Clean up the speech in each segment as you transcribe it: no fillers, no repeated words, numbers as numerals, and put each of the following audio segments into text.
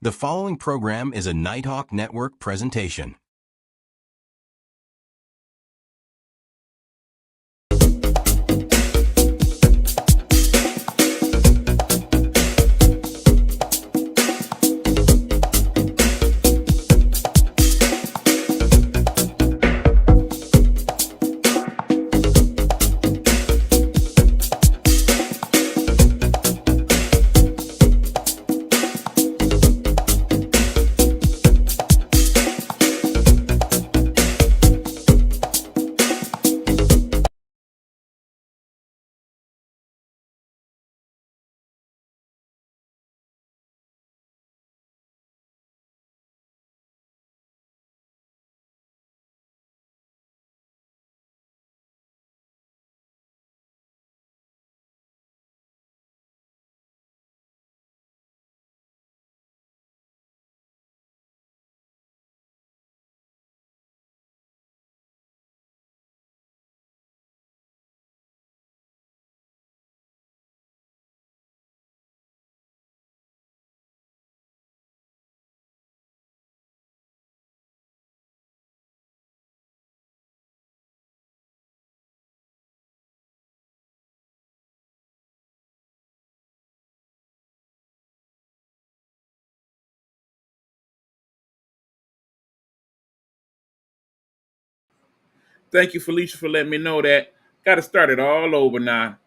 The following program is a Nighthawk Network presentation. Thank you, Felicia, for letting me know that. Got to start it all over now.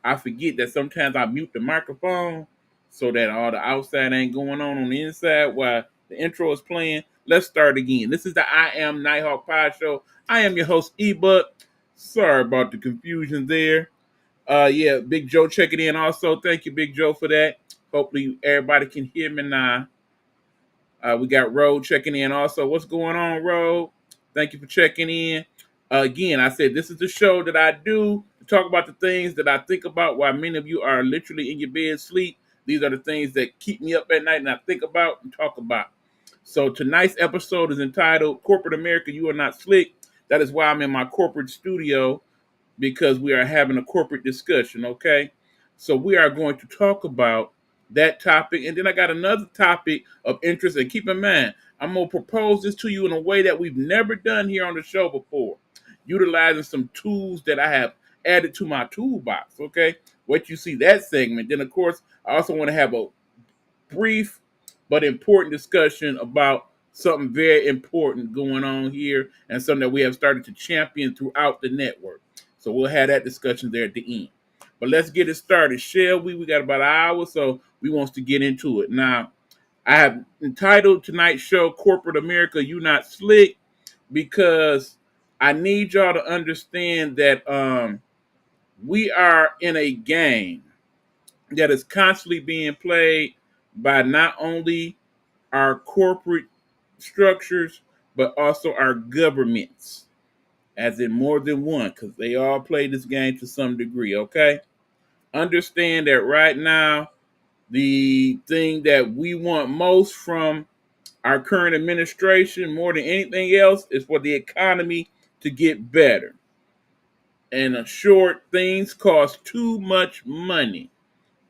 I forget that sometimes I mute the microphone so that all the outside ain't going on the inside while the intro is playing. Let's start again. This is the I Am Nighthawk Pod Show. I am your host, Ebut. Sorry about the confusion there. Yeah, Big Joe checking in also. Thank you, Big Joe, for that. Hopefully everybody can hear me now. We got Road checking in also. What's going on, Road? Thank you for checking in. Again, I said this is the show that I do to talk about the things that I think about while many of you are literally in your bed sleep. These are the things that keep me up at night and I think about and talk about. So tonight's episode is entitled Corporate America, You Are Not Slick. That is why I'm in my corporate studio, because we are having a corporate discussion, okay? So we are going to talk about that topic. And then I got another topic of interest. And keep in mind, I'm going to propose this to you in a way that we've never done here on the show before, utilizing some tools that I have added to my toolbox, okay? What you see that segment. Then, of course, I also want to have a brief but important discussion about something very important going on here and something that we have started to champion throughout the network. So we'll have that discussion there at the end. But let's get it started, shall we? We got about an hour, so we want to get into it. Now, I have entitled tonight's show Corporate America, You Not Slick, because I need y'all to understand that we are in a game that is constantly being played by not only our corporate structures, but also our governments, as in more than one, because they all play this game to some degree, okay? Understand that right now, the thing that we want most from our current administration, more than anything else, is for the economy to get better. And in short, things cost too much money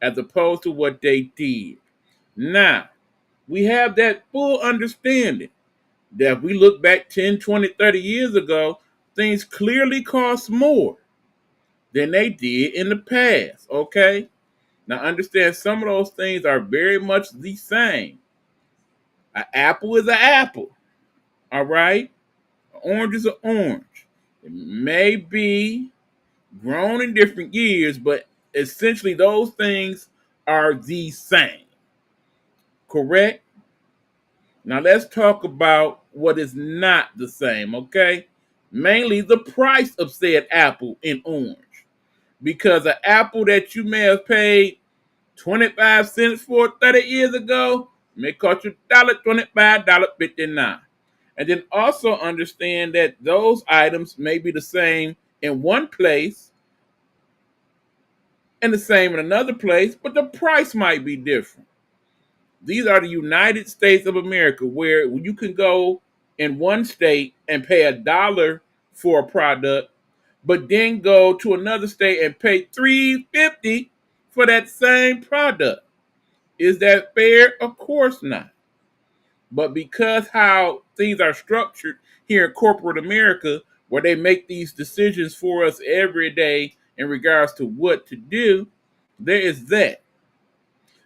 as opposed to what they did. Now, we have that full understanding that if we look back 10, 20, 30 years ago, things clearly cost more than they did in the past, okay? Now, understand some of those things are very much the same. An apple is an apple, all right? An orange is an orange. It may be grown in different years, but essentially those things are the same, correct? Now let's talk about what is not the same, okay? Mainly the price of said apple and orange. Because an apple that you may have paid 25 cents for 30 years ago may cost you $1.25, $1.59. And then also understand that those items may be the same in one place and the same in another place, but the price might be different. These are the United States of America, where you can go in one state and pay $1 for a product, but then go to another state and pay $3.50 for that same product. Is that fair? Of course not. But because how things are structured here in corporate America, where they make these decisions for us every day in regards to what to do, there is that.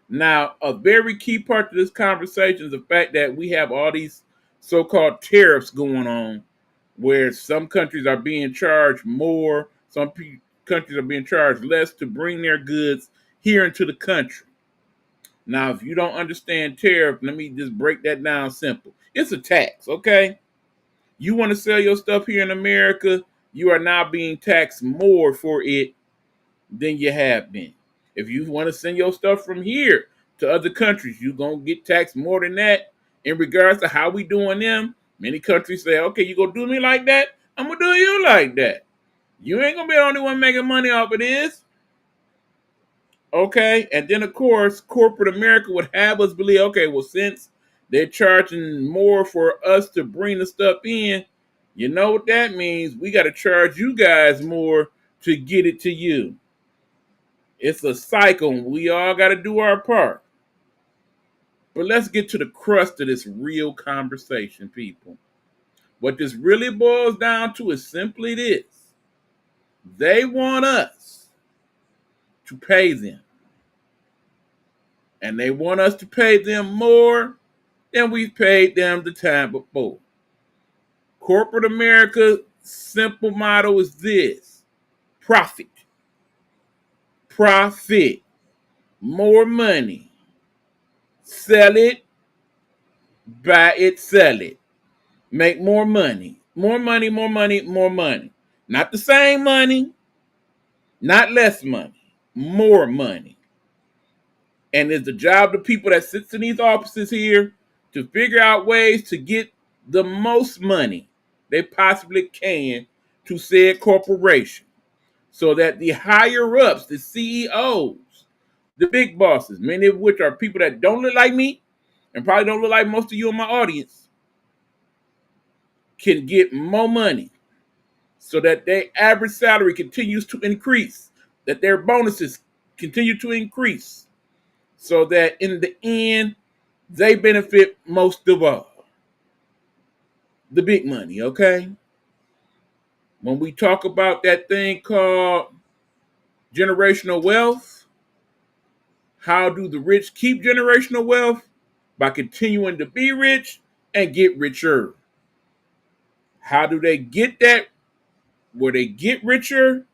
Now, a very key part of this conversation is the fact that we have all these so-called tariffs going on, where some countries are being charged more, countries are being charged less to bring their goods here into the country. Now, if you don't understand tariff, let me just break that down simple. It's a tax, okay? You want to sell your stuff here in America, you are now being taxed more for it than you have been. If you want to send your stuff from here to other countries, you're going to get taxed more than that. In regards to how we doing them, many countries say, okay, you going to do me like that? I'm going to do you like that. You ain't going to be the only one making money off of this. Okay, and then of course, corporate America would have us believe, okay, well, since they're charging more for us to bring the stuff in, you know what that means? We got to charge you guys more to get it to you. It's a cycle, and we all got to do our part. But let's get to the crust of this real conversation, people. What this really boils down to is simply this. They want us to pay them. And they want us to pay them more than we've paid them the time before. Corporate America's simple motto is this: profit. Profit. More money. Sell it. Buy it. Sell it. Make more money. More money, more money, more money. Not the same money. Not less money. More money. And it's the job of the people that sits in these offices here to figure out ways to get the most money they possibly can to said corporation, so that the higher ups, the CEOs, the big bosses, many of which are people that don't look like me and probably don't look like most of you in my audience, can get more money so that their average salary continues to increase, that their bonuses continue to increase, so that in the end, they benefit most of all. The big money, okay? When we talk about that thing called generational wealth, how do the rich keep generational wealth? By continuing to be rich and get richer. How do they get that? Where they get richer?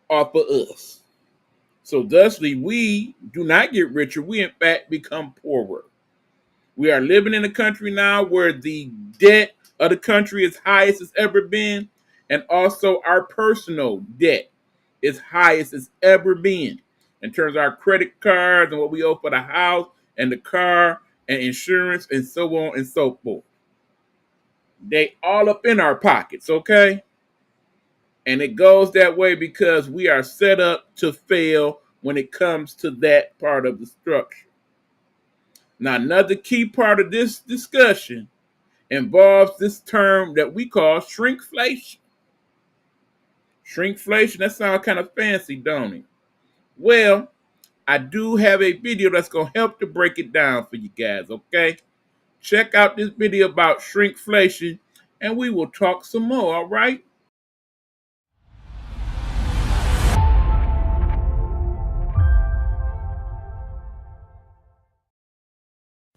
Off of us. So thusly, we do not get richer. We, in fact, become poorer. We are living in a country now where the debt of the country is highest it's ever been, and also our personal debt is highest it's ever been in terms of our credit cards and what we owe for the house and the car and insurance and so on and so forth. They all up in our pockets, okay? And it goes that way because we are set up to fail when it comes to that part of the structure. Now, another key part of this discussion involves this term that we call shrinkflation. Shrinkflation, that sounds kind of fancy, don't it? Well, I do have a video that's going to help to break it down for you guys, okay? Check out this video about shrinkflation, and we will talk some more, all right?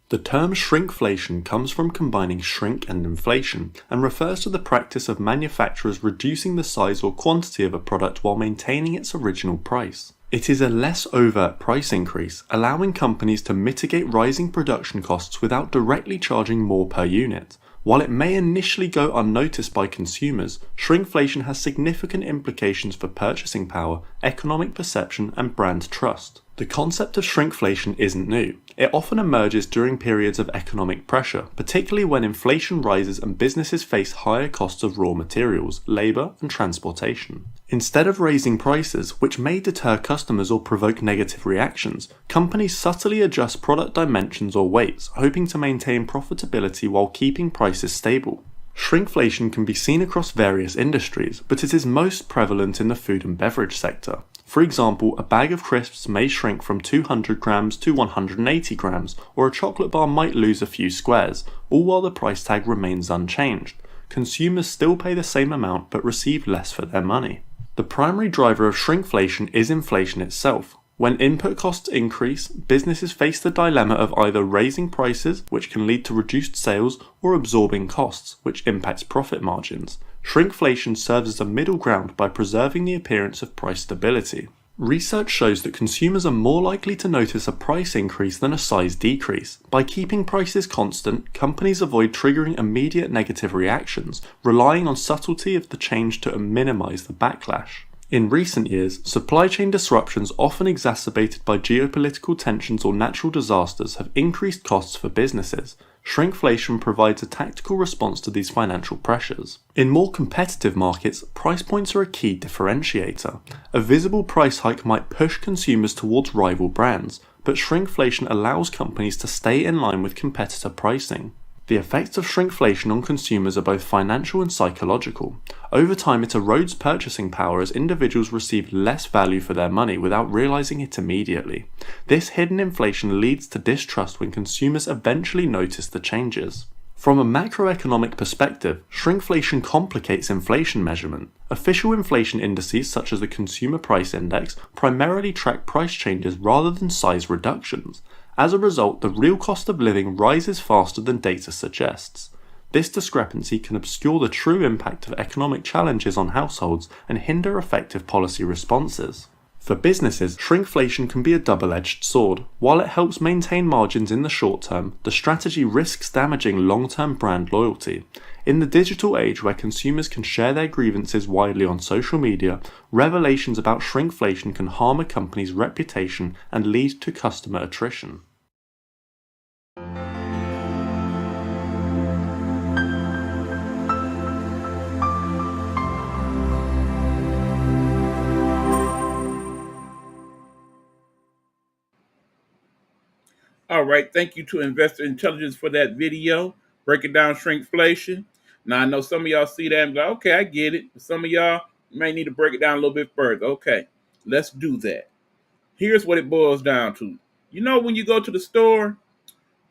The term shrinkflation comes from combining shrink and inflation and refers to the practice of manufacturers reducing the size or quantity of a product while maintaining its original price. It is a less overt price increase, allowing companies to mitigate rising production costs without directly charging more per unit. While it may initially go unnoticed by consumers, shrinkflation has significant implications for purchasing power, economic perception, and brand trust. The concept of shrinkflation isn't new. It often emerges during periods of economic pressure, particularly when inflation rises and businesses face higher costs of raw materials, labor, and transportation. Instead of raising prices, which may deter customers or provoke negative reactions, companies subtly adjust product dimensions or weights, hoping to maintain profitability while keeping prices stable. Shrinkflation can be seen across various industries, but it is most prevalent in the food and beverage sector. For example, a bag of crisps may shrink from 200 grams to 180 grams, or a chocolate bar might lose a few squares, all while the price tag remains unchanged. Consumers still pay the same amount but receive less for their money. The primary driver of shrinkflation is inflation itself. When input costs increase, businesses face the dilemma of either raising prices, which can lead to reduced sales, or absorbing costs, which impacts profit margins. Shrinkflation serves as a middle ground by preserving the appearance of price stability. Research shows that consumers are more likely to notice a price increase than a size decrease. By keeping prices constant, companies avoid triggering immediate negative reactions, relying on subtlety of the change to minimize the backlash. In recent years, supply chain disruptions, often exacerbated by geopolitical tensions or natural disasters, have increased costs for businesses. Shrinkflation provides a tactical response to these financial pressures. In more competitive markets, price points are a key differentiator. A visible price hike might push consumers towards rival brands, but shrinkflation allows companies to stay in line with competitor pricing. The effects of shrinkflation on consumers are both financial and psychological. Over time, it erodes purchasing power as individuals receive less value for their money without realizing it immediately. This hidden inflation leads to distrust when consumers eventually notice the changes. From a macroeconomic perspective, shrinkflation complicates inflation measurement. Official inflation indices such as the Consumer Price Index primarily track price changes rather than size reductions. As a result, the real cost of living rises faster than data suggests. This discrepancy can obscure the true impact of economic challenges on households and hinder effective policy responses. For businesses, shrinkflation can be a double-edged sword. While it helps maintain margins in the short term, the strategy risks damaging long-term brand loyalty. In the digital age where consumers can share their grievances widely on social media, revelations about shrinkflation can harm a company's reputation and lead to customer attrition. All right, thank you to Investor Intelligence for that video breaking down shrinkflation. Now I know some of y'all see that and be like, okay, I get it. Some of y'all may need to break it down a little bit further. Okay, let's do that. Here's what it boils down to. You know when you go to the store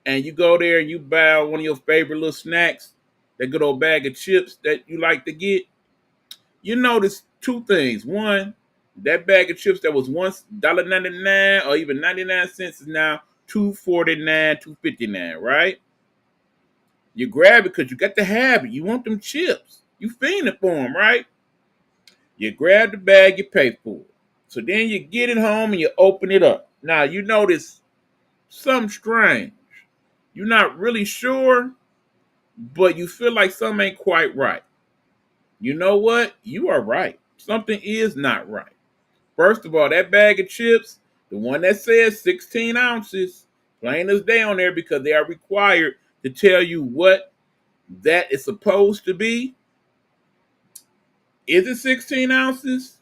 and you go there and you buy one of your favorite little snacks, that good old bag of chips that you like to get, you notice two things. One, that bag of chips that was once $1.99 or even 99 cents is now $2.49, $2.59, right? You grab it because you got the habit. You want them chips. You fiending for them, right? You grab the bag, you pay for it. So then you get it home and you open it up. Now you notice something strange. You're not really sure, but you feel like something ain't quite right. You know what? You are right. Something is not right. First of all, that bag of chips, the one that says 16 ounces, plain as day on there because they are required to tell you what that is supposed to be. Is it 16 ounces?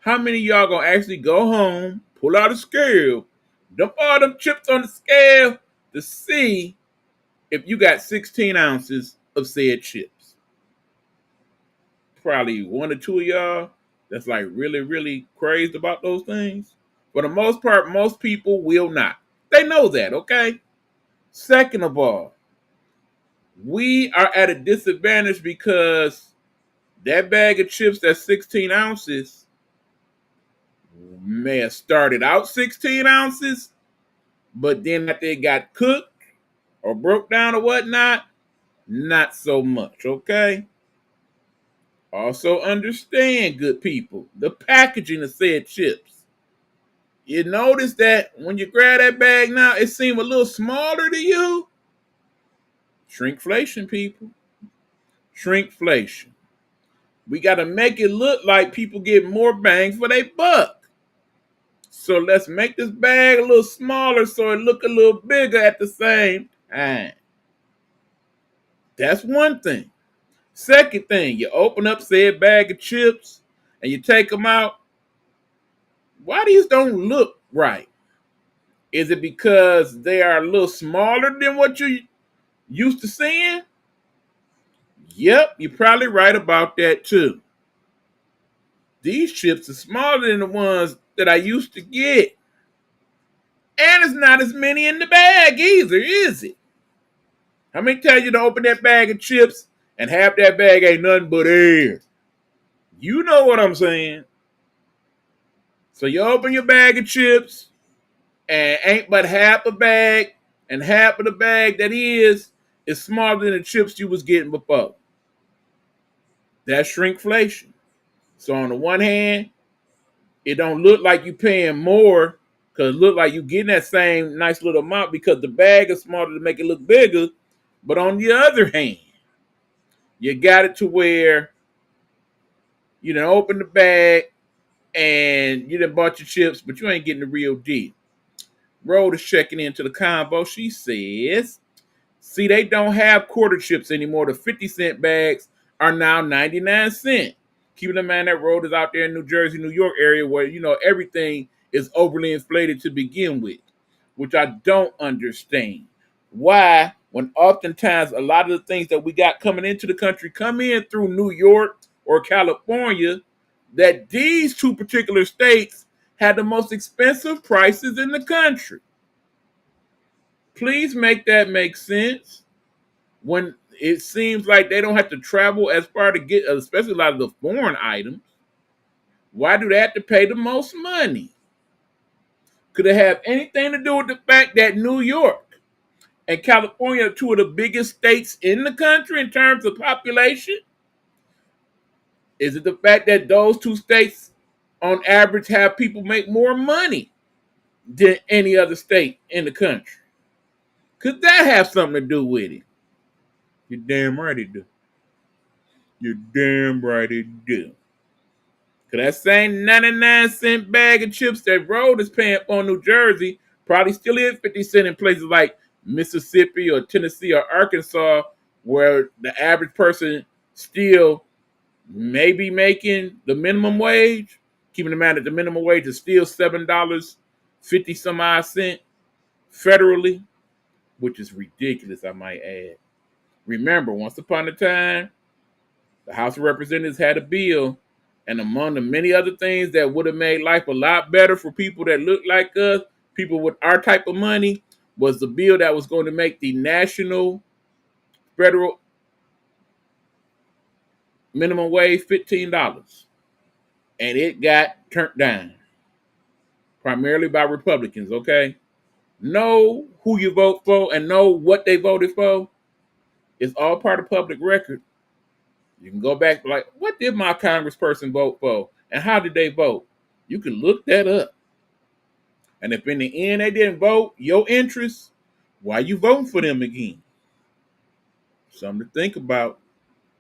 How many of y'all gonna actually go home, pull out a scale, dump all them chips on the scale to see if you got 16 ounces of said chips? Probably one or two of y'all that's like really, really crazed about those things. For the most part, most people will not. They know that, okay? Second of all, we are at a disadvantage because that bag of chips that's 16 ounces may have started out 16 ounces, but then after it got cooked or broke down or whatnot, not so much, okay? Also understand, good people, the packaging of said chips. You notice that when you grab that bag now, it seems a little smaller to you? Shrinkflation, people. Shrinkflation. We got to make it look like people get more bang for their buck. So let's make this bag a little smaller so it look a little bigger at the same time. That's one thing. Second thing, you open up said bag of chips and you take them out. Why these don't look right? Is it because they are a little smaller than what you used to seeing? Yep, you're probably right about that too. These chips are smaller than the ones that I used to get. And it's not as many in the bag either, is it? How many times you to open that bag of chips and half that bag ain't nothing but air? You know what I'm saying. So you open your bag of chips and ain't but half a bag, and half of the bag that is smaller than the chips you was getting before. That's shrinkflation. So on the one hand, it don't look like you paying more because it look like you getting that same nice little amount because the bag is smaller to make it look bigger. But on the other hand, you got it to where you done open the bag and you done bought your chips, but you ain't getting the real deal. Road is checking into the convo. She says, see, they don't have quarter chips anymore. The 50-cent bags are now 99 cents. Keeping in mind that road is out there in New Jersey, New York area where, everything is overly inflated to begin with, which I don't understand. Why, when oftentimes a lot of the things that we got coming into the country come in through New York or California, that these two particular states had the most expensive prices in the country. Please make that make sense. When it seems like they don't have to travel as far to get, especially a lot of the foreign items, why do they have to pay the most money? Could it have anything to do with the fact that New York and California are two of the biggest states in the country in terms of population? Is it the fact that those two states, on average, have people make more money than any other state in the country? Could that have something to do with it? You're damn right it do. You're damn right it do. Cause that same 99-cent bag of chips that Road is paying for in New Jersey probably still is 50 cents in places like Mississippi or Tennessee or Arkansas, where the average person still may be making the minimum wage. Keeping in mind that the minimum wage is still $7.50 some odd cent federally, which is ridiculous, I might add. Remember, once upon a time, the House of Representatives had a bill, and among the many other things that would have made life a lot better for people that look like us, people with our type of money, was the bill that was going to make the national federal minimum wage $15. And it got turned down, primarily by Republicans, okay? Know who you vote for and know what they voted for. It's all part of public record. You can go back like, what did my congressperson vote for? And how did they vote? You can look that up. And if in the end they didn't vote your interests, why you voting for them again? Something to think about.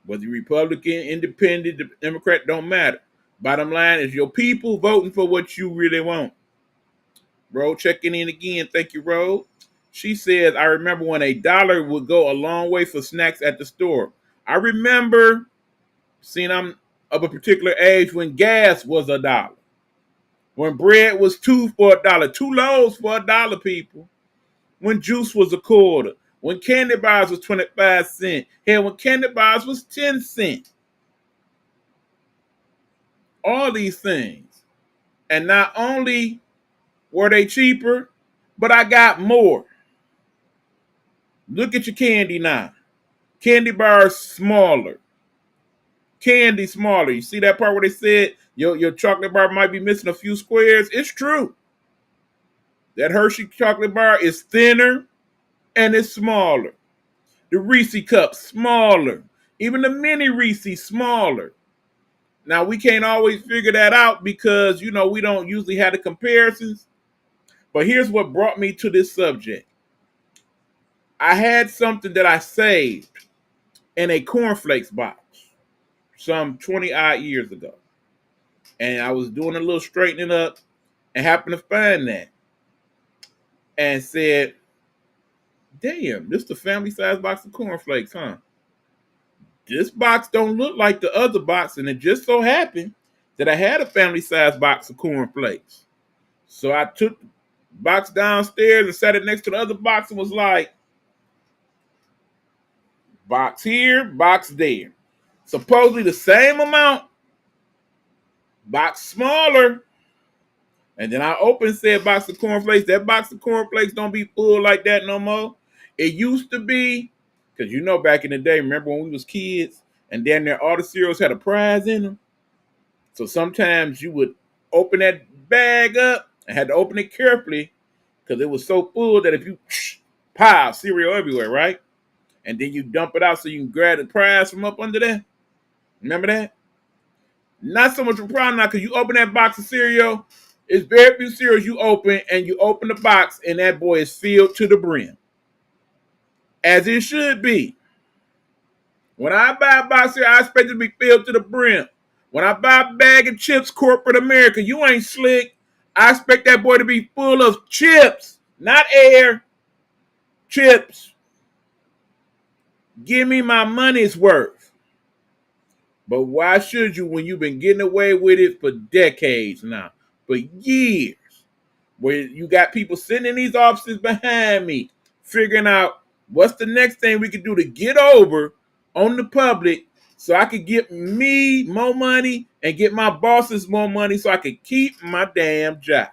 Whether you're Republican, Independent, Democrat, don't matter. Bottom line is your people voting for what you really want. Ro checking in again. Thank you, Ro. She says, I remember when $1 would go a long way for snacks at the store. I remember seeing I'm of a particular age when gas was $1. When bread was two for $1. 2 loaves for $1, people. When juice was a quarter. When candy bars was 25 cents. Hell, when candy bars was 10 cents. All these things. And not only were they cheaper, but I got more. Look at your candy now. Candy bars smaller. Candy smaller. You see that part where they said your chocolate bar might be missing a few squares? It's true. That Hershey chocolate bar is thinner and it's smaller. The Reese cup, smaller. Even the mini Reese, smaller. Now, we can't always figure that out because, we don't usually have the comparisons. But here's what brought me to this subject. I had something that I saved in a cornflakes box some 20 odd years ago. And I was doing a little straightening up and happened to find that. And said, damn, this is the family size box of cornflakes, huh? This box don't look like the other box, and it just so happened that I had a family size box of cornflakes. So I took the box downstairs and sat it next to the other box and was like, box here, box there. Supposedly the same amount, box smaller. And then I open said box of cornflakes. That box of cornflakes don't be full like that no more. It used to be, because you know back in the day, remember when we was kids, and then there all the cereals had a prize in them. So sometimes you would open that bag up and had to open it carefully because it was so full that if you pile cereal everywhere, right? And then you dump it out so you can grab the prize from up under there. Remember that? Not so much a problem now because you open that box of cereal, it's very few cereals you open, and you open the box and that boy is filled to the brim. As it should be. When I buy a box of cereal, I expect it to be filled to the brim. When I buy a bag of chips, corporate America, you ain't slick. I expect that boy to be full of chips, not air. Chips. Give me my money's worth. But why should you when you've been getting away with it for decades now, for years? Where you got people sitting in these offices behind me, figuring out what's the next thing we can do to get over on the public so I could get me more money and get my bosses more money so I could keep my damn job.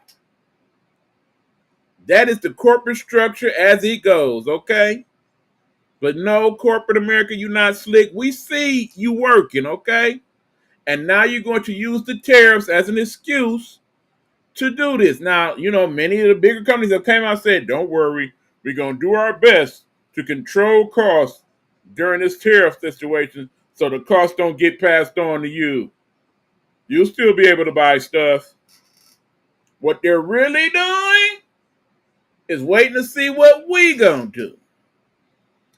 That is the corporate structure as it goes, okay? But no, corporate America, you not slick. We see you working, okay? And now you're going to use the tariffs as an excuse to do this. Now, you know, many of the bigger companies have came out and said, don't worry, we're going to do our best to control costs during this tariff situation so the costs don't get passed on to you. You'll still be able to buy stuff. What they're really doing is waiting to see what we going to do.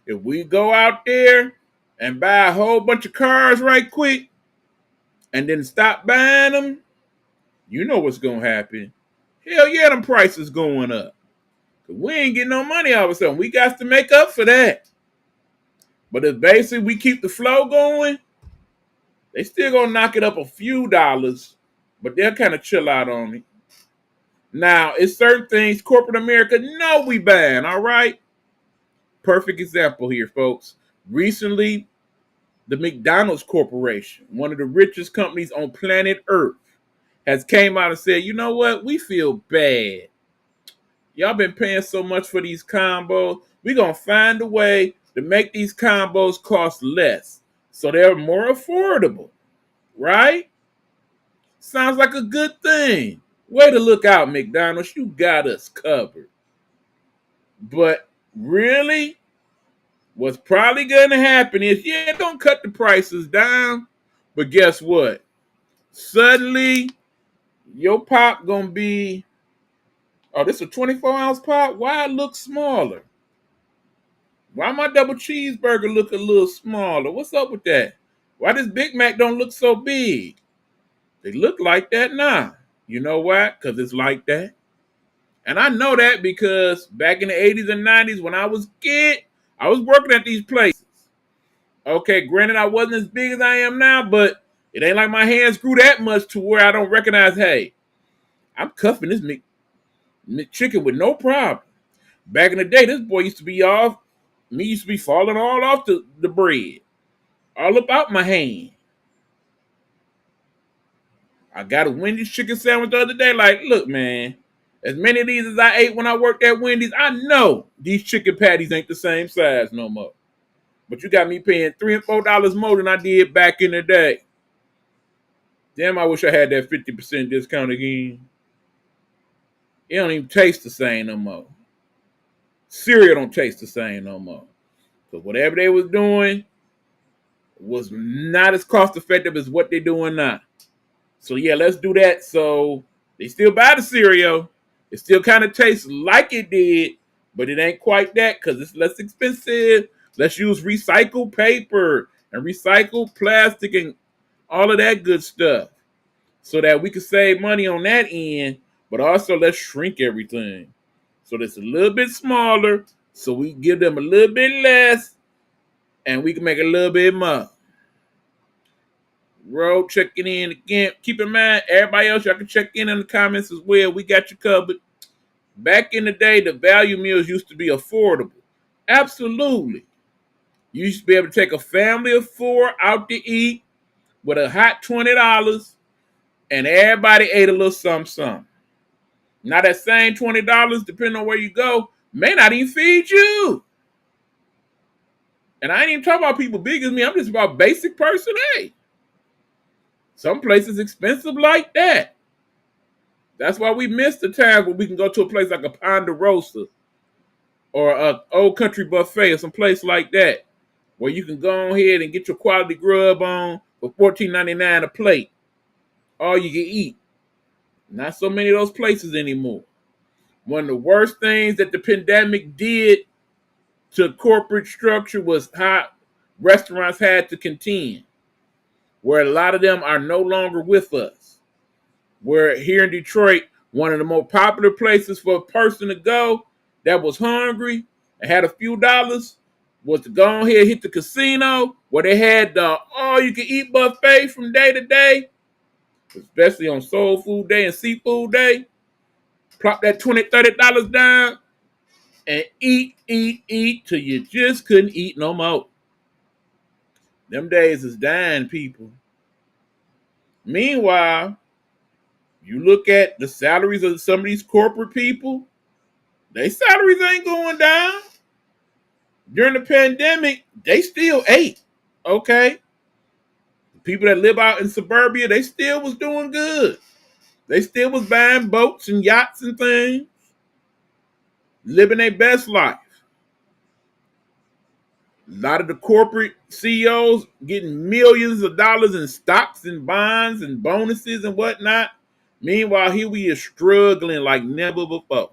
If we go out there and buy a whole bunch of cars right quick and then stop buying them, you know what's going to happen. Hell yeah, them prices going up. We ain't getting no money all of a sudden. We got to make up for that. But if basically we keep the flow going, they still gonna knock it up a few dollars, but they'll kind of chill out on it. Now, it's certain things corporate America know we ban, all right? Perfect example here, folks. Recently, the McDonald's Corporation, one of the richest companies on planet Earth, has came out and said, you know what? We feel bad. Y'all been paying so much for these combos. We're going to find a way to make these combos cost less so they're more affordable, right? Sounds like a good thing. Way to look out, McDonald's. You got us covered. But really, what's probably going to happen is, yeah, don't cut the prices down. But guess what? Suddenly, your pop going to be, oh, this is a 24-ounce pop? Why it look smaller? Why my double cheeseburger look a little smaller? What's up with that? Why this Big Mac don't look so big? They look like that now. You know why? Because it's like that. And I know that because back in the 80s and 90s when I was a kid, I was working at these places. Okay, granted I wasn't as big as I am now, but it ain't like my hands grew that much to where I don't recognize, hey, I'm cuffing this McChicken with no problem. Back in the day, this boy used to be falling all off the bread. All about my hand. I got a Wendy's chicken sandwich the other day. Like, look, man, as many of these as I ate when I worked at Wendy's, I know these chicken patties ain't the same size no more. But you got me paying $3 and $4 more than I did back in the day. Damn, I wish I had that 50% discount again. It don't even taste the same no more. Cereal don't taste the same no more. So whatever they was doing was not as cost effective as what they're doing now. So yeah, let's do that. So they still buy the cereal. It still kind of tastes like it did, but it ain't quite that because it's less expensive. Let's use recycled paper and recycled plastic and all of that good stuff so that we can save money on that end, but also let's shrink everything. So that's a little bit smaller, so we give them a little bit less, and we can make a little bit more. Road checking in again. Keep in mind, everybody else, y'all can check in the comments as well. We got you covered. Back in the day, the value meals used to be affordable. Absolutely. You used to be able to take a family of 4 out to eat with a hot $20 and everybody ate a little something. Now that same $20, depending on where you go, may not even feed you. And I ain't even talking about people big as me. I'm just about basic person A. Some places expensive like that. That's why we miss the times when we can go to a place like a Ponderosa or a Old Country Buffet or some place like that, where you can go ahead and get your quality grub on for $14.99 a plate. All you can eat. Not so many of those places anymore. One of the worst things that the pandemic did to corporate structure was how restaurants had to contend, where a lot of them are no longer with us. Where here in Detroit, one of the more popular places for a person to go that was hungry and had a few dollars was to go ahead, hit the casino, where they had the all-you-can-eat buffet from day to day, especially on Soul Food Day and Seafood Day. Plop that $20, $30 down and eat till you just couldn't eat no more. Them days is dying, people. Meanwhile, you look at the salaries of some of these corporate people, their salaries ain't going down. During the pandemic, they still ate. Okay. The people that live out in suburbia, they still was doing good. They still was buying boats and yachts and things, living their best life. A lot of the corporate CEOs getting millions of dollars in stocks and bonds and bonuses and whatnot. Meanwhile, here we are struggling like never before.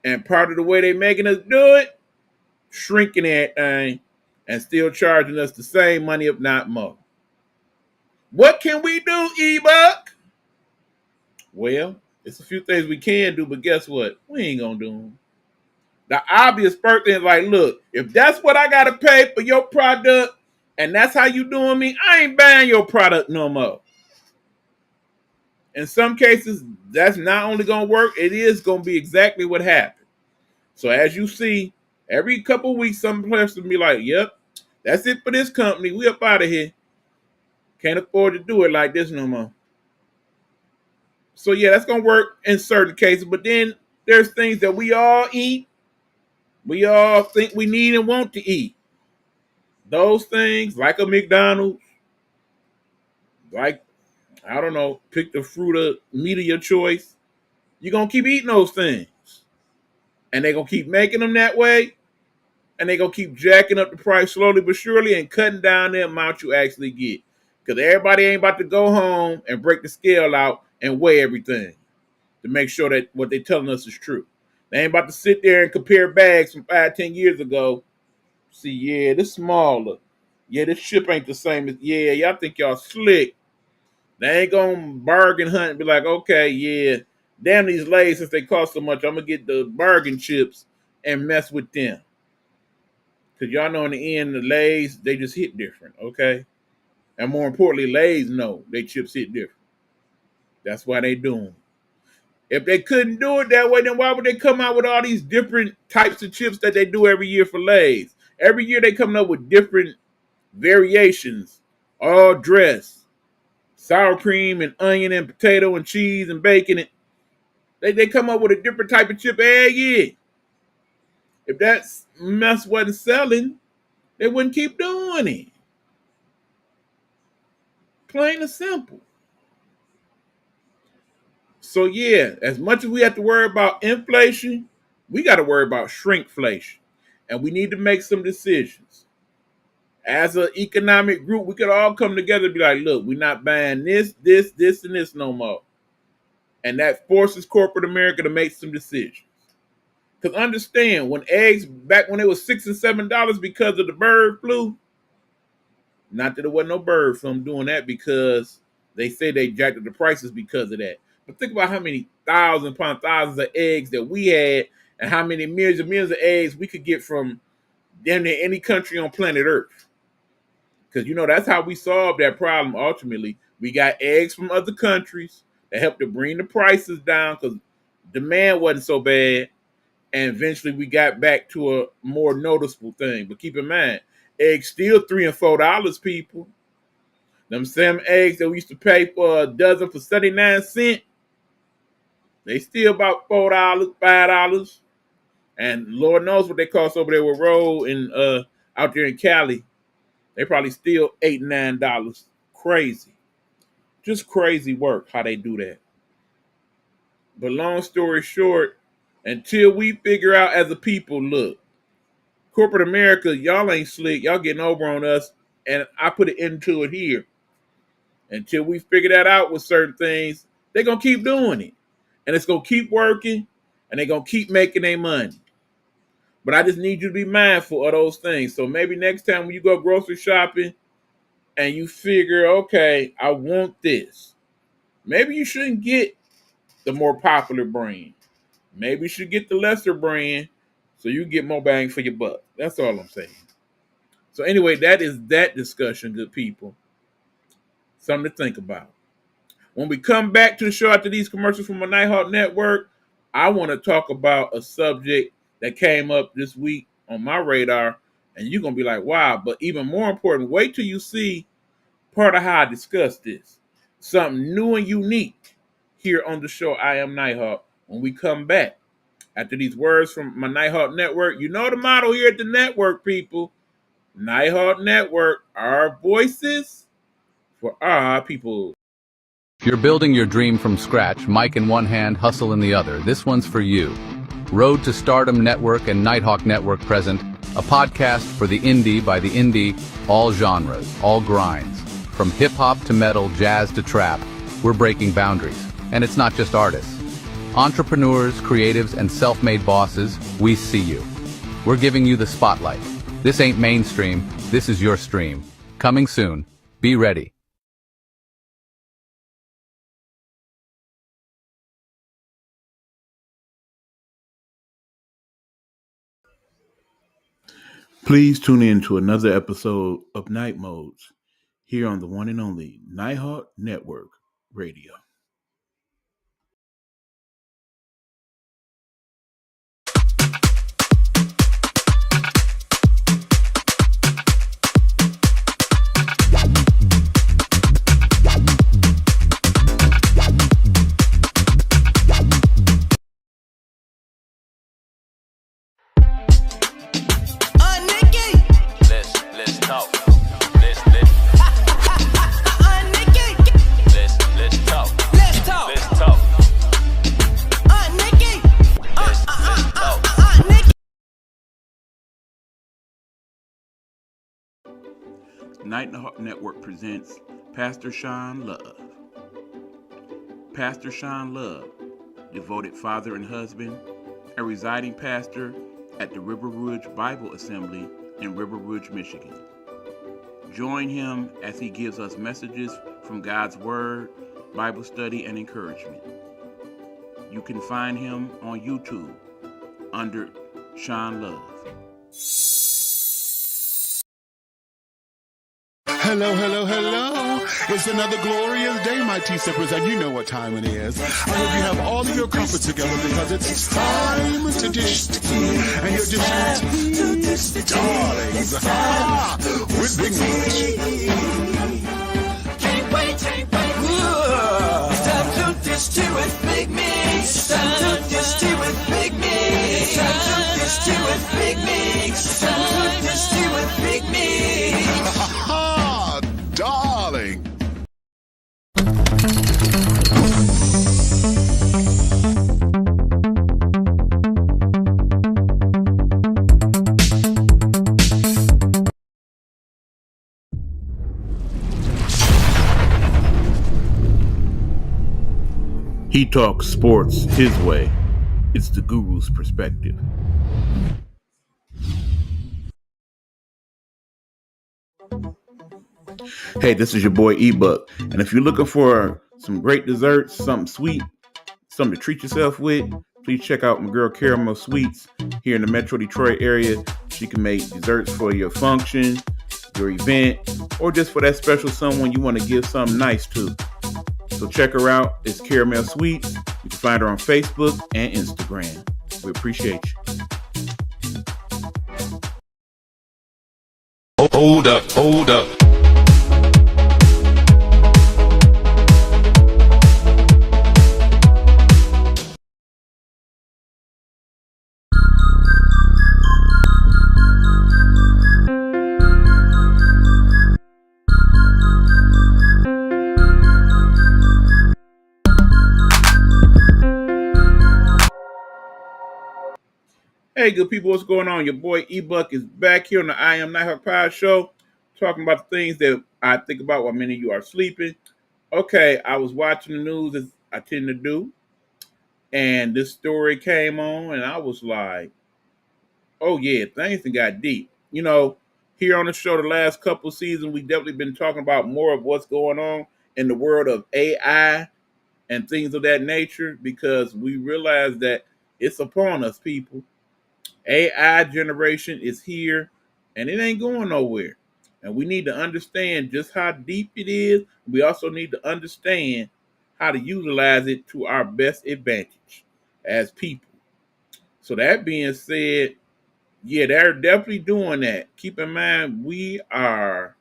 And part of the way they making us do it, shrinking everything and still charging us the same money, if not more. What can we do, E-Buck? Well, it's a few things we can do, but guess what? We ain't gonna do them. The obvious first thing is like, look, if that's what I gotta pay for your product and that's how you doing me, I ain't buying your product no more. In some cases, that's not only gonna work, it is gonna be exactly what happened. So as you see, every couple of weeks, some person will be like, yep, that's it for this company. We up out of here. Can't afford to do it like this no more. So yeah, that's gonna work in certain cases, but then there's things that we all eat, we all think we need and want to eat. Those things, like a McDonald's, like, I don't know, pick the fruit of meat of your choice. You're gonna keep eating those things. And they're gonna keep making them that way, and they're gonna keep jacking up the price slowly but surely and cutting down the amount you actually get. Because everybody ain't about to go home and break the scale out and weigh everything to make sure that what they're telling us is true. They ain't about to sit there and compare bags from 5, 10 years ago. See, yeah, this smaller. Yeah, this chip ain't the same as, yeah, y'all think y'all slick. They ain't gonna bargain hunt and be like, okay, yeah, damn these Lays, since they cost so much, I'm gonna get the bargain chips and mess with them. Because y'all know in the end, the Lays, they just hit different, okay? And more importantly, Lays know they chips hit different. That's why they do them. If they couldn't do it that way, then why would they come out with all these different types of chips that they do every year for Lays? Every year they come up with different variations, all dressed. Sour cream and onion and potato and cheese and bacon. They come up with a different type of chip every year. If that mess wasn't selling, they wouldn't keep doing it. Plain and simple. So yeah, as much as we have to worry about inflation, we got to worry about shrinkflation. And we need to make some decisions. As an economic group, we could all come together and be like, look, we're not buying this, and this no more. And that forces corporate America to make some decisions. Because understand, when eggs, back when it was $6 and $7 because of the bird flu, not that there wasn't no bird flu, I'm doing that because they say they jacked up the prices because of that. But think about how many thousands of eggs that we had and how many millions of eggs we could get from damn near any country on planet Earth. Because, you know, that's how we solved that problem ultimately. We got eggs from other countries that helped to bring the prices down because demand wasn't so bad. And eventually we got back to a more noticeable thing. But keep in mind, eggs still $3 and $4, people. Them same eggs that we used to pay for a dozen for 79 cents, they still about $4, $5. And Lord knows what they cost over there with Roll and out there in Cali. They probably still $8, $9. Crazy. Just crazy work how they do that. But long story short, until we figure out as a people, look, corporate America, y'all ain't slick. Y'all getting over on us. And I put it into it here. Until we figure that out with certain things, they're going to keep doing it. And it's going to keep working. And they're going to keep making their money. But I just need you to be mindful of those things. So maybe next time when you go grocery shopping and you figure, okay, I want this. Maybe you shouldn't get the more popular brand. Maybe you should get the lesser brand so you get more bang for your buck. That's all I'm saying. So anyway, that is that discussion, good people. Something to think about. When we come back to the show after these commercials from my Nighthawk Network, I want to talk about a subject that came up this week on my radar, and you're going to be like, wow. But even more important, wait till you see part of how I discuss this. Something new and unique here on the show, I Am Nighthawk, when we come back. After these words from my Nighthawk Network, you know the motto here at the network, people. Nighthawk Network, our voices for our people. If you're building your dream from scratch, mic in one hand, hustle in the other, this one's for you. Road to Stardom Network and Nighthawk Network present, a podcast for the indie by the indie, all genres, all grinds. From hip-hop to metal, jazz to trap, we're breaking boundaries. And it's not just artists. Entrepreneurs, creatives, and self-made bosses, we see you. We're giving you the spotlight. This ain't mainstream, this is your stream. Coming soon. Be ready. Please tune in to another episode of Night Modes here on the one and only Nighthawk Network Radio. Nighthawk Network presents Pastor Sean Love. Pastor Sean Love, devoted father and husband, a residing pastor at the River Rouge Bible Assembly in River Rouge, Michigan. Join him as he gives us messages from God's Word, Bible study, and encouragement. You can find him on YouTube under Sean Love. Hello, hello, hello. It's another glorious day, my tea-sippers, and you know what time it is. I hope you have all of your comfort together because it's time to dish tea. And your dish tea, darlings, with Big Meat. Can't wait. It's time to dish tea with Big Meat. It's time to dish tea with Big Meat. It's time to dish tea with Big Meat. It's time to dish tea with Big Meat. Darling. He talks sports his way. It's the guru's perspective. Hey, this is your boy E-Buck. And if you're looking for some great desserts, something sweet, something to treat yourself with, please check out my girl Caramel Sweets here in the Metro Detroit area. She can make desserts for your function, your event, or just for that special someone you want to give something nice to. So check her out. It's Caramel Sweets. You can find her on Facebook and Instagram. We appreciate you. Hold up. Hey, good people, what's going on? Your boy E-Buck is back here on the I Am Nighthawk Pod Show, talking about the things that I think about while many of you are sleeping. Okay, I was watching the news as I tend to do, and this story came on, and I was like, oh yeah, things that got deep. You know, here on the show, the last couple seasons, we definitely been talking about more of what's going on in the world of AI and things of that nature, because we realize that it's upon us, people. AI generation is here and it ain't going nowhere. And we need to understand just how deep it is. We also need to understand how to utilize it to our best advantage as people. So that being said, yeah, they're definitely doing that. Keep in mind, we are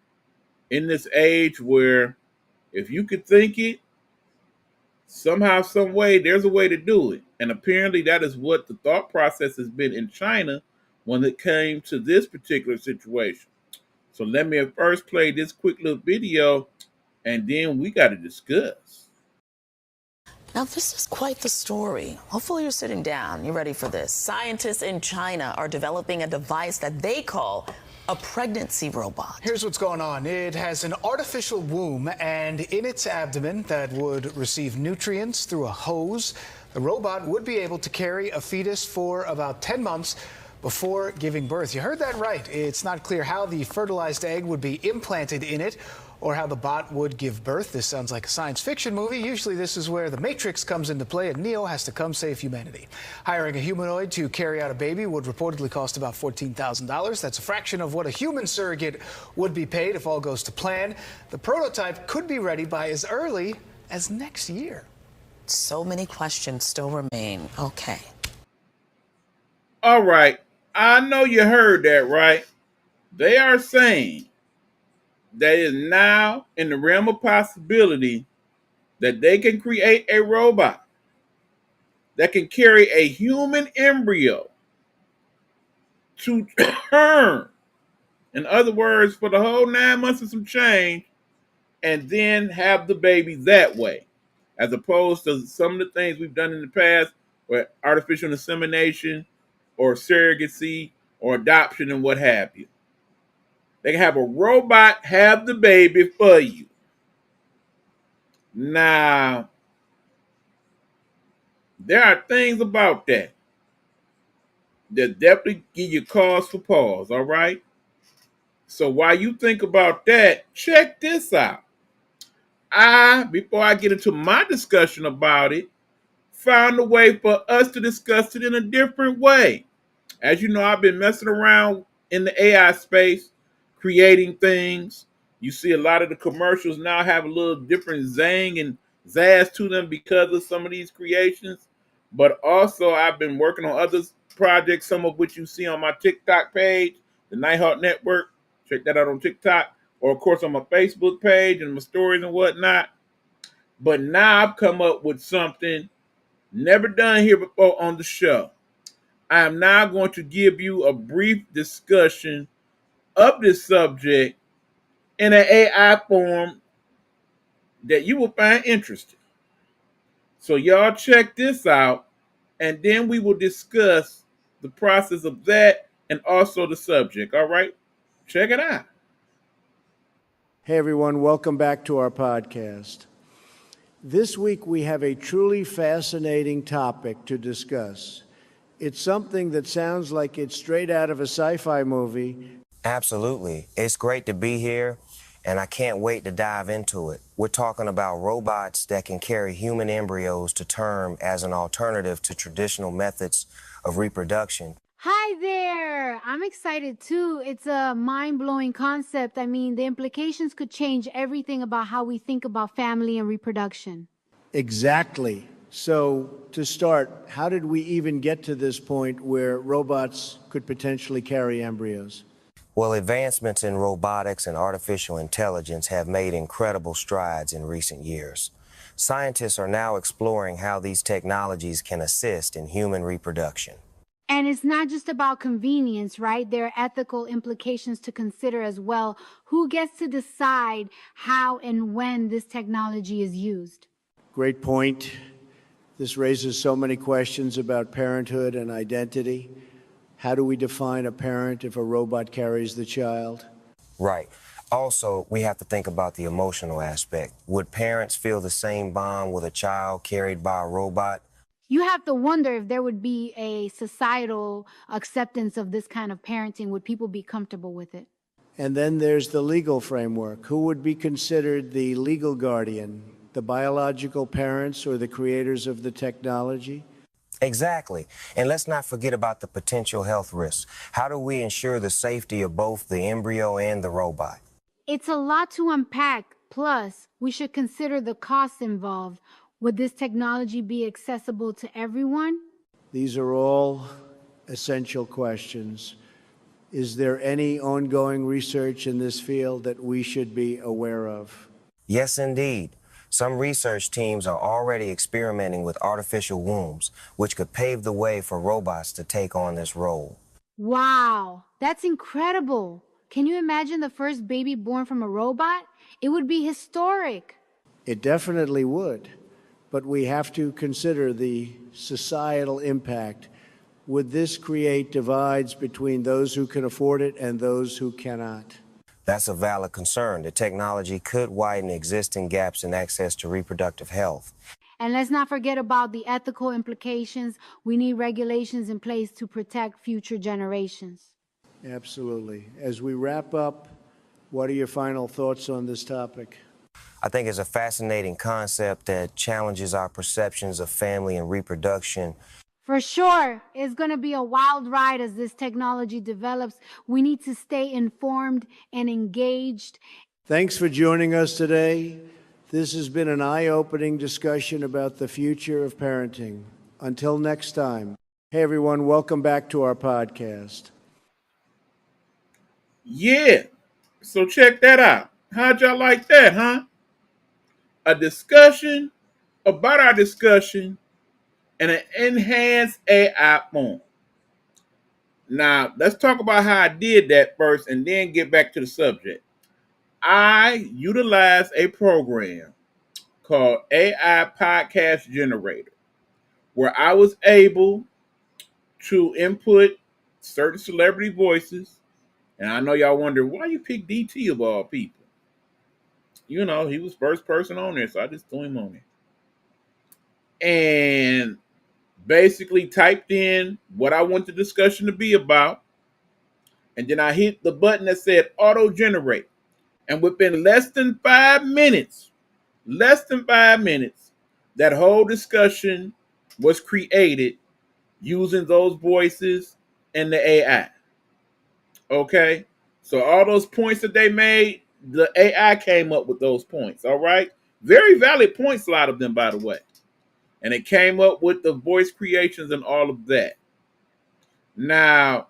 in this age where if you could think it, somehow, some way, there's a way to do it. And apparently that is what the thought process has been in China when it came to this particular situation. So let me first play this quick little video and then we got to discuss. Now, this is quite the story. Hopefully you're sitting down. You're ready for this. Scientists in China are developing a device that they call a pregnancy robot. Here's what's going on. It has an artificial womb, and in its abdomen that would receive nutrients through a hose, the robot would be able to carry a fetus for about 10 months before giving birth. You heard that right. It's not clear how the fertilized egg would be implanted in it or how the bot would give birth. This sounds like a science fiction movie. Usually this is where the Matrix comes into play and Neo has to come save humanity. Hiring a humanoid to carry out a baby would reportedly cost about $14,000. That's a fraction of what a human surrogate would be paid if all goes to plan. The prototype could be ready by as early as next year. So many questions still remain. Okay. All right. I know you heard that, right? They are saying that is now in the realm of possibility that they can create a robot that can carry a human embryo to term. In other words, for the whole 9 months and some change, and then have the baby that way, as opposed to some of the things we've done in the past where artificial insemination or surrogacy or adoption and what have you. They can have a robot have the baby for you. Now, there are things about that definitely give you cause for pause, all right? So while you think about that, check this out. Before I get into my discussion about it, found a way for us to discuss it in a different way. As you know, I've been messing around in the AI space, creating things. You see a lot of the commercials now have a little different zang and zazz to them because of some of these creations. But also I've been working on other projects, some of which you see on my TikTok page, the Nighthawk Network. Check that out on TikTok. Or of course on my Facebook page and my stories and whatnot. But now I've come up with something never done here before on the show. I am now going to give you a brief discussion of this subject in an AI form that you will find interesting. So y'all check this out, and then we will discuss the process of that and also the subject. All right? Check it out. Hey everyone, welcome back to our podcast. This week we have a truly fascinating topic to discuss. It's something that sounds like it's straight out of a sci-fi movie. Absolutely. It's great to be here, and I can't wait to dive into it. We're talking about robots that can carry human embryos to term as an alternative to traditional methods of reproduction. Hi there! I'm excited too. It's a mind-blowing concept. I mean, the implications could change everything about how we think about family and reproduction. Exactly. So, to start, how did we even get to this point where robots could potentially carry embryos? Well, advancements in robotics and artificial intelligence have made incredible strides in recent years. Scientists are now exploring how these technologies can assist in human reproduction. And it's not just about convenience, right? There are ethical implications to consider as well. Who gets to decide how and when this technology is used? Great point. This raises so many questions about parenthood and identity. How do we define a parent if a robot carries the child? Right. Also, we have to think about the emotional aspect. Would parents feel the same bond with a child carried by a robot? You have to wonder if there would be a societal acceptance of this kind of parenting. Would people be comfortable with it? And then there's the legal framework. Who would be considered the legal guardian? The biological parents or the creators of the technology? Exactly. And let's not forget about the potential health risks. How do we ensure the safety of both the embryo and the robot? It's a lot to unpack. Plus, we should consider the costs involved. Would this technology be accessible to everyone? These are all essential questions. Is there any ongoing research in this field that we should be aware of? Yes, indeed. Some research teams are already experimenting with artificial wombs, which could pave the way for robots to take on this role. Wow, that's incredible. Can you imagine the first baby born from a robot? It would be historic. It definitely would, but we have to consider the societal impact. Would this create divides between those who can afford it and those who cannot? That's a valid concern. The technology could widen existing gaps in access to reproductive health. And let's not forget about the ethical implications. We need regulations in place to protect future generations. Absolutely. As we wrap up, what are your final thoughts on this topic? I think it's a fascinating concept that challenges our perceptions of family and reproduction. For sure, it's going to be a wild ride as this technology develops. We need to stay informed and engaged. Thanks for joining us today. This has been an eye-opening discussion about the future of parenting. Until next time. Hey, everyone, welcome back to our podcast. Yeah. So check that out. How'd y'all like that, huh? A discussion about our discussion and an enhanced AI form. Now, let's talk about how I did that first and then get back to the subject. I utilized a program called AI Podcast Generator, where I was able to input certain celebrity voices. And I know y'all wonder, why you pick DT of all people? You know, he was first person on there, so I just threw him on there. And basically typed in what I want the discussion to be about. And then I hit the button that said auto generate. And within less than 5 minutes, that whole discussion was created using those voices and the AI. Okay? So all those points that they made, the AI came up with those points. All right? Very valid points, a lot of them, by the way. And it came up with the voice creations and all of that. Now,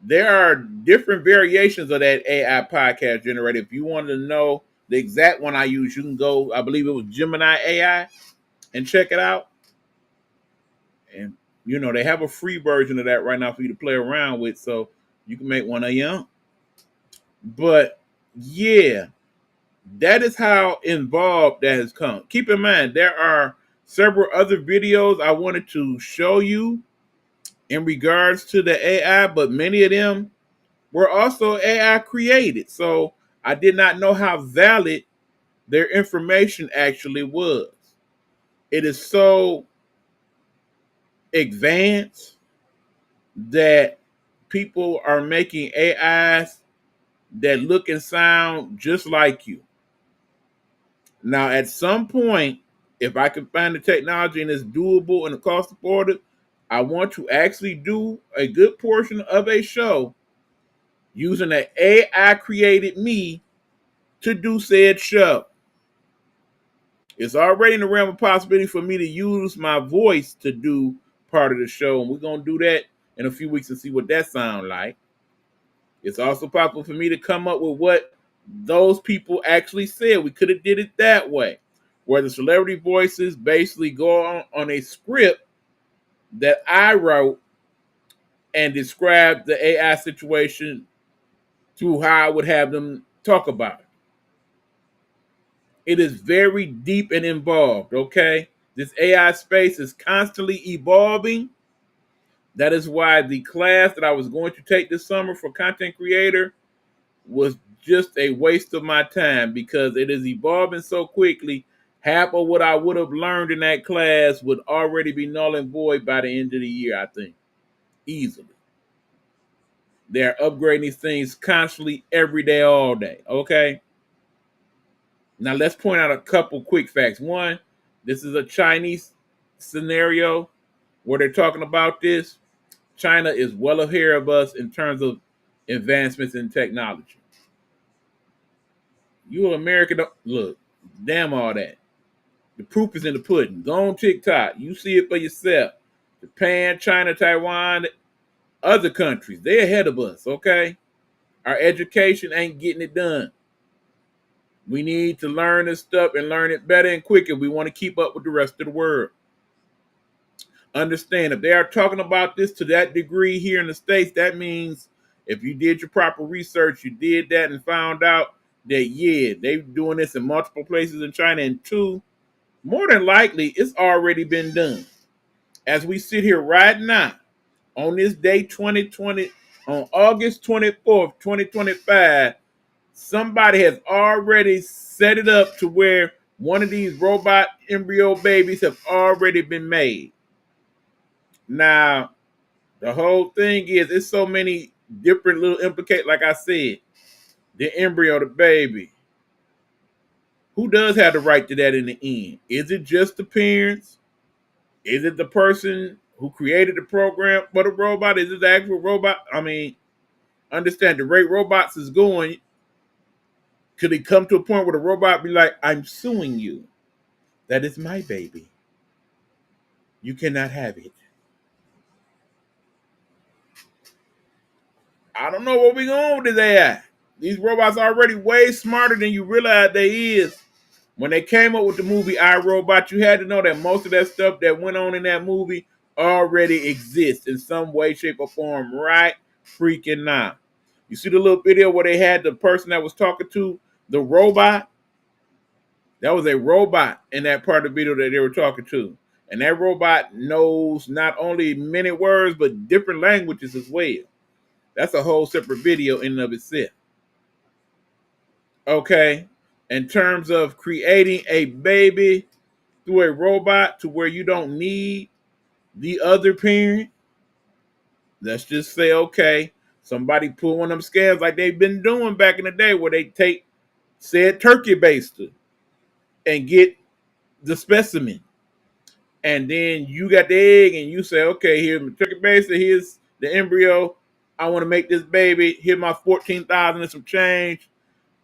there are different variations of that AI podcast generator. If you wanted to know the exact one I use, you can go, I believe it was Gemini AI, and check it out. And, you know, they have a free version of that right now for you to play around with, so you can make one of your own. But, yeah, that is how involved that has come. Keep in mind, there are several other videos I wanted to show you in regards to the AI, but many of them were also AI created. So I did not know how valid their information actually was. It is so advanced that people are making AIs that look and sound just like you. Now, at some point, if I can find the technology and it's doable and the cost afforded, I want to actually do a good portion of a show using an AI created me to do said show. It's already in the realm of possibility for me to use my voice to do part of the show, and we're going to do that in a few weeks and see what that sounds like. It's also possible for me to come up with what those people actually said. We could have did it that way, where the celebrity voices basically go on a script that I wrote and describe the AI situation through how I would have them talk about it. It is very deep and involved, okay? This AI space is constantly evolving. That is why the class that I was going to take this summer for content creator was just a waste of my time because it is evolving so quickly. Half of what I would have learned in that class would already be null and void by the end of the year, I think. Easily. They're upgrading these things constantly every day, all day. Okay? Now let's point out a couple quick facts. One, this is a Chinese scenario where they're talking about this. China is well ahead of us in terms of advancements in technology. You American, look, damn all that. The proof is in the pudding. Go on TikTok. You see it for yourself. Japan, China, Taiwan, other countries, they're ahead of us, okay? Our education ain't getting it done. We need to learn this stuff and learn it better and quicker. We want to keep up with the rest of the world. Understand, if they are talking about this to that degree here in the States, that means if you did your proper research, you did that and found out that, yeah, they're doing this in multiple places in China. And two, more than likely, it's already been done. As we sit here right now, on this day 2020, on August 24th, 2025, somebody has already set it up to where one of these robot embryo babies have already been made. Now, the whole thing is, it's so many different little implications. Like I said, the embryo, the baby. Who does have the right to that in the end? Is it just the parents? Is it the person who created the program for the robot? Is it the actual robot? I mean, understand the rate robots is going. Could it come to a point where the robot be like, I'm suing you? That is my baby. You cannot have it. I don't know where we going with this AI. These robots are already way smarter than you realize they is. When they came up with the movie I, Robot, you had to know that most of that stuff that went on in that movie already exists in some way, shape, or form right freaking now. You see the little video where they had the person that was talking to the robot? That was a robot in that part of the video that they were talking to. And that robot knows not only many words, but different languages as well. That's a whole separate video in and of itself. Okay? In terms of creating a baby through a robot to where you don't need the other parent, let's just say, okay, somebody pull one of them scams like they've been doing back in the day where they take said turkey baster and get the specimen. And then you got the egg and you say, okay, here's my turkey baster, here's the embryo. I want to make this baby. Here's my 14,000 and some change.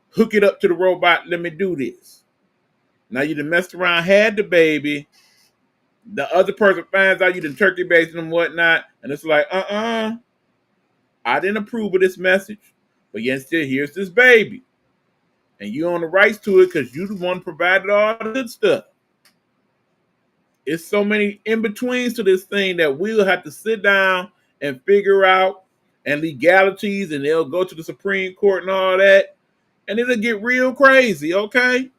Hook it up to the robot. Let me do this. Now you done messed around, had the baby. The other person finds out you done turkey based and whatnot. And it's like, I didn't approve of this message. But yet still, here's this baby. And you own the rights to it because you the one provided all the good stuff. It's so many in-betweens to this thing that we'll have to sit down and figure out, and legalities, and they'll go to the Supreme Court and all that. And it'll get real crazy, okay?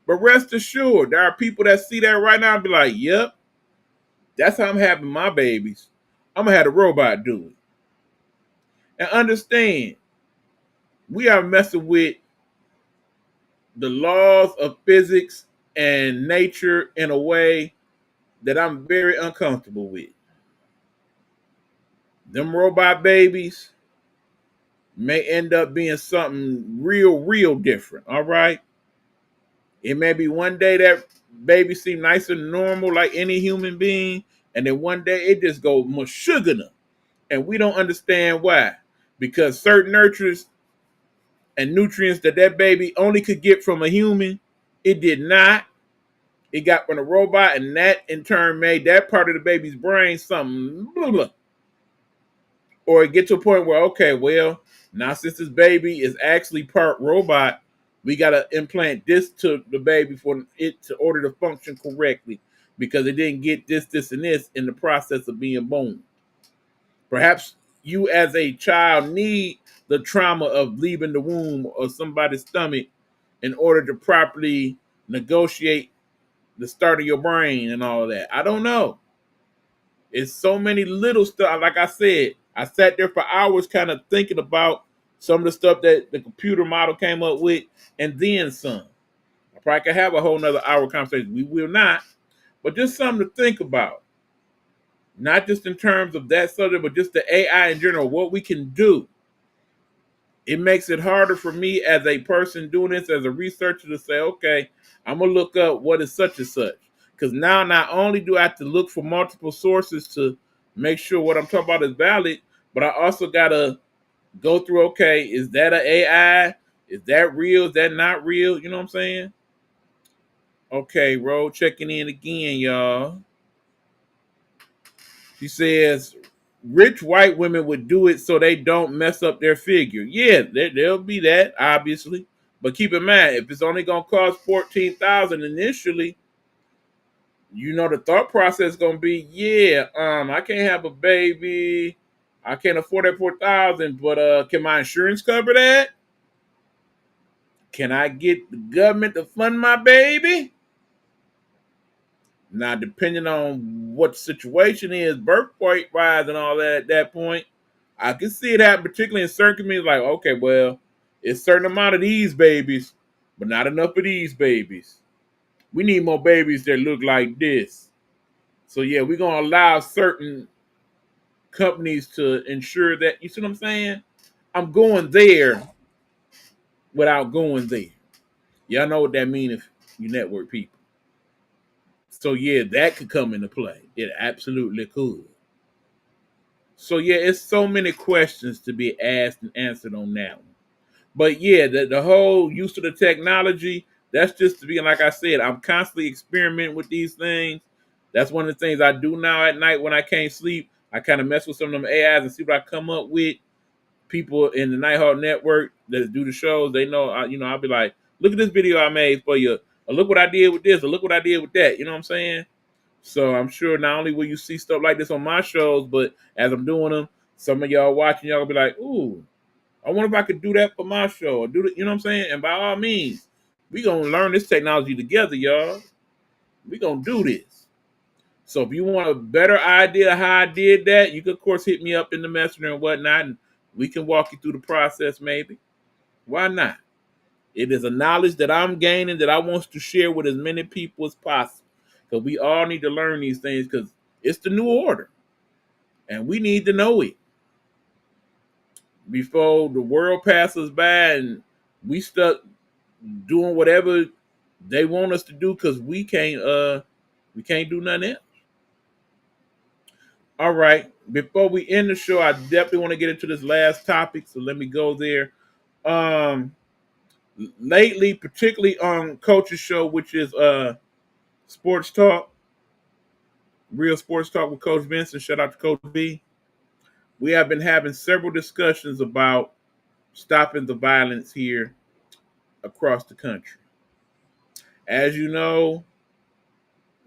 But rest assured, there are people that see that right now and be like, yep, that's how I'm having my babies. I'm going to have the robot do it. And understand, we are messing with the laws of physics and nature in a way that I'm very uncomfortable with. Them robot babies may end up being something real different, all right? It may be one day that baby seem nice and normal like any human being, and then one day it just goes much sugar, and we don't understand why. Because certain nurtures and nutrients that baby only could get from a human, it did not. It got from a robot, and that in turn made that part of the baby's brain something blah, blah. Or it get to a point where, okay, well, now since this baby is actually part robot, we got to implant this to the baby for it to order to function correctly because it didn't get this, and this in the process of being born. Perhaps you as a child need the trauma of leaving the womb or somebody's stomach in order to properly negotiate the start of your brain and all of that. I don't know. It's so many little stuff. Like I said, I sat there for hours kind of thinking about some of the stuff that the computer model came up with, and then some. I probably could have a whole nother hour conversation. We will not, but just something to think about. Not just in terms of that subject, but just the AI in general, what we can do. It makes it harder for me as a person doing this, as a researcher, to say, okay, I'm going to look up what is such and such. Because now not only do I have to look for multiple sources to make sure what I'm talking about is valid, but I also got to go through, okay, is that an AI? Is that real? Is that not real? You know what I'm saying? Okay, Roll checking in again, y'all. She says, rich white women would do it so they don't mess up their figure. Yeah, there'll be that, obviously. But keep in mind, if it's only going to cost $14,000 initially, you know the thought process is going to be, yeah, I can't have a baby. I can't afford that $4,000, but can my insurance cover that? Can I get the government to fund my baby? Now, depending on what the situation is, birth rate wise and all that at that point, I can see it happen, particularly in certain communities. Like, okay, well, it's a certain amount of these babies, but not enough of these babies. We need more babies that look like this. So yeah, we're gonna allow certain companies to ensure that. You see what I'm saying? I'm going there without going there. Y'all know what that means if you network people. So yeah, that could come into play. It absolutely could. So yeah, it's so many questions to be asked and answered on that one. But yeah, the whole use of the technology, that's just to be, like I said, I'm constantly experimenting with these things. That's one of the things I do now at night when I can't sleep. I kind of mess with some of them AIs and see what I come up with. People in the Nighthawk network that do the shows, they know, I'll be like, look at this video I made for you. Or look what I did with this, or look what I did with that. You know what I'm saying? So I'm sure not only will you see stuff like this on my shows, but as I'm doing them, some of y'all watching, y'all will be like, ooh, I wonder if I could do that for my show or do it, you know what I'm saying? And by all means, we gonna learn this technology together, y'all. We gonna do this. So if you want a better idea of how I did that, you can of course hit me up in the messenger and whatnot, and we can walk you through the process maybe. Why not? It is a knowledge that I'm gaining that I want to share with as many people as possible. Because we all need to learn these things because it's the new order. And we need to know it before the world passes by and we stuck doing whatever they want us to do because we can't do nothing else. All right. Before we end the show, I definitely want to get into this last topic, so let me go there. Lately, particularly on Coach's show, which is Sports Talk, Real Sports Talk with Coach Vincent. Shout out to Coach B. We have been having several discussions about stopping the violence here across the country. As you know,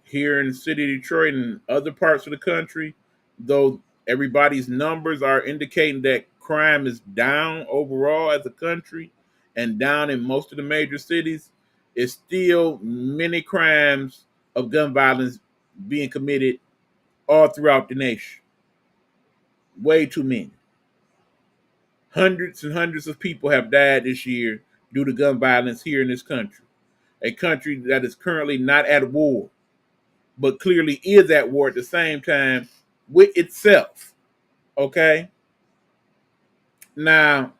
here in the city of Detroit and other parts of the country, though everybody's numbers are indicating that crime is down overall as a country and down in most of the major cities, it's still many crimes of gun violence being committed all throughout the nation. Way too many. Hundreds and hundreds of people have died this year due to gun violence here in this country. A country that is currently not at war, but clearly is at war at the same time with itself. Okay? Now,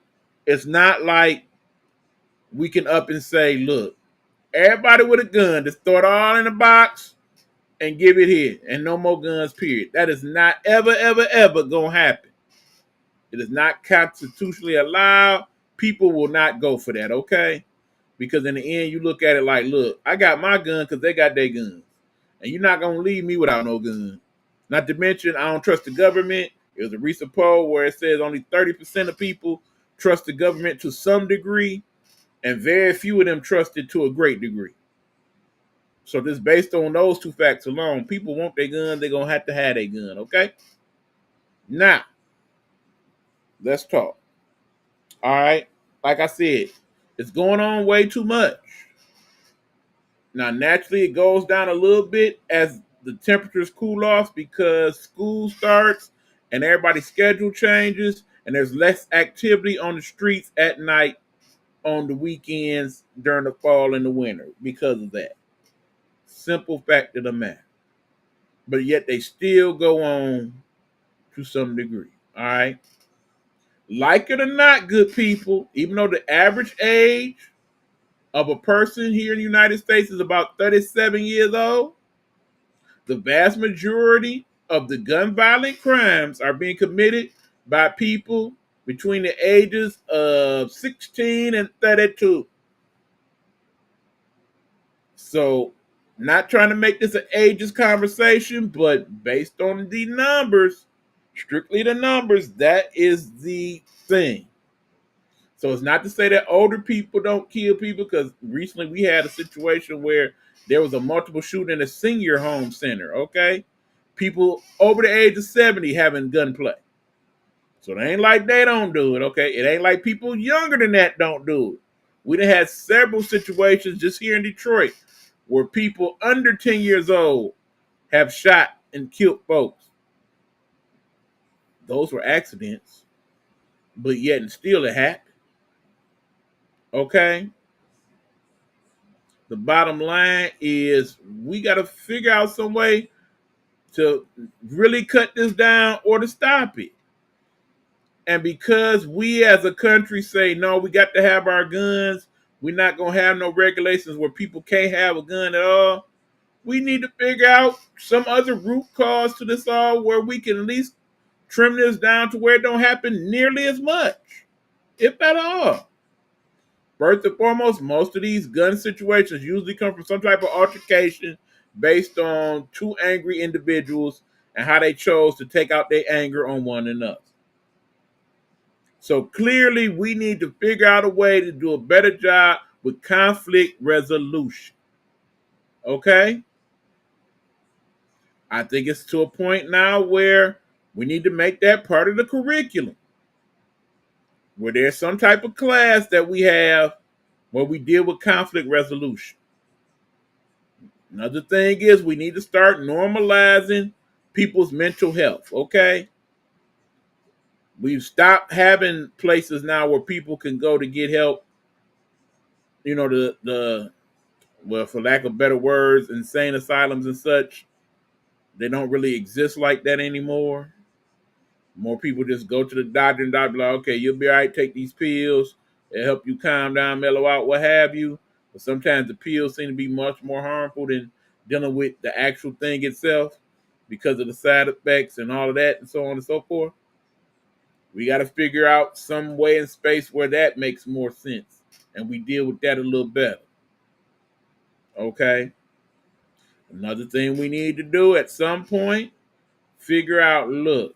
it's not like we can up and say, look, everybody with a gun, just throw it all in a box and give it here. And no more guns, period. That is not ever, ever, ever going to happen. It is not constitutionally allowed. People will not go for that, okay? Because in the end, you look at it like, look, I got my gun because they got their guns. And you're not going to leave me without no gun. Not to mention, I don't trust the government. It was a recent poll where it says only 30% of people trust the government to some degree, and very few of them trust it to a great degree. So just based on those two facts alone, people want their gun, they're going to have their gun, okay? Now, let's talk. All right? Like I said, it's going on way too much. Now, naturally, it goes down a little bit as the temperatures cool off because school starts and everybody's schedule changes and there's less activity on the streets at night on the weekends during the fall and the winter because of that. Simple fact of the matter. But yet they still go on to some degree. All right. Like it or not, good people, even though the average age of a person here in the United States is about 37 years old, the vast majority of the gun violent crimes are being committed by people between the ages of 16 and 32. So, not trying to make this an ageist conversation, but based on the numbers, strictly the numbers, that is the thing. So it's not to say that older people don't kill people, because recently we had a situation where there was a multiple shooting in a senior home center, okay? People over the age of 70 having gunplay. So it ain't like they don't do it, okay? It ain't like people younger than that don't do it. We done had several situations just here in Detroit where people under 10 years old have shot and killed folks. Those were accidents, but yet and still it happened. Okay? The bottom line is we got to figure out some way to really cut this down or to stop it. And because we as a country say, no, we got to have our guns, we're not going to have no regulations where people can't have a gun at all. We need to figure out some other root cause to this all where we can at least trim this down to where it don't happen nearly as much, if at all. First and foremost, most of these gun situations usually come from some type of altercation based on two angry individuals and how they chose to take out their anger on one another. So clearly, we need to figure out a way to do a better job with conflict resolution. Okay? I think it's to a point now where we need to make that part of the curriculum, where there's some type of class that we have where we deal with conflict resolution. Another thing is we need to start normalizing people's mental health, okay? We've stopped having places now where people can go to get help. You know, well, for lack of better words, insane asylums and such, they don't really exist like that anymore. More people just go to the doctor and doctor like, okay, you'll be all right, take these pills. It'll help you calm down, mellow out, what have you. But sometimes the pills seem to be much more harmful than dealing with the actual thing itself because of the side effects and all of that and so on and so forth. We got to figure out some way and space where that makes more sense and we deal with that a little better. Okay? Another thing we need to do at some point, figure out, look,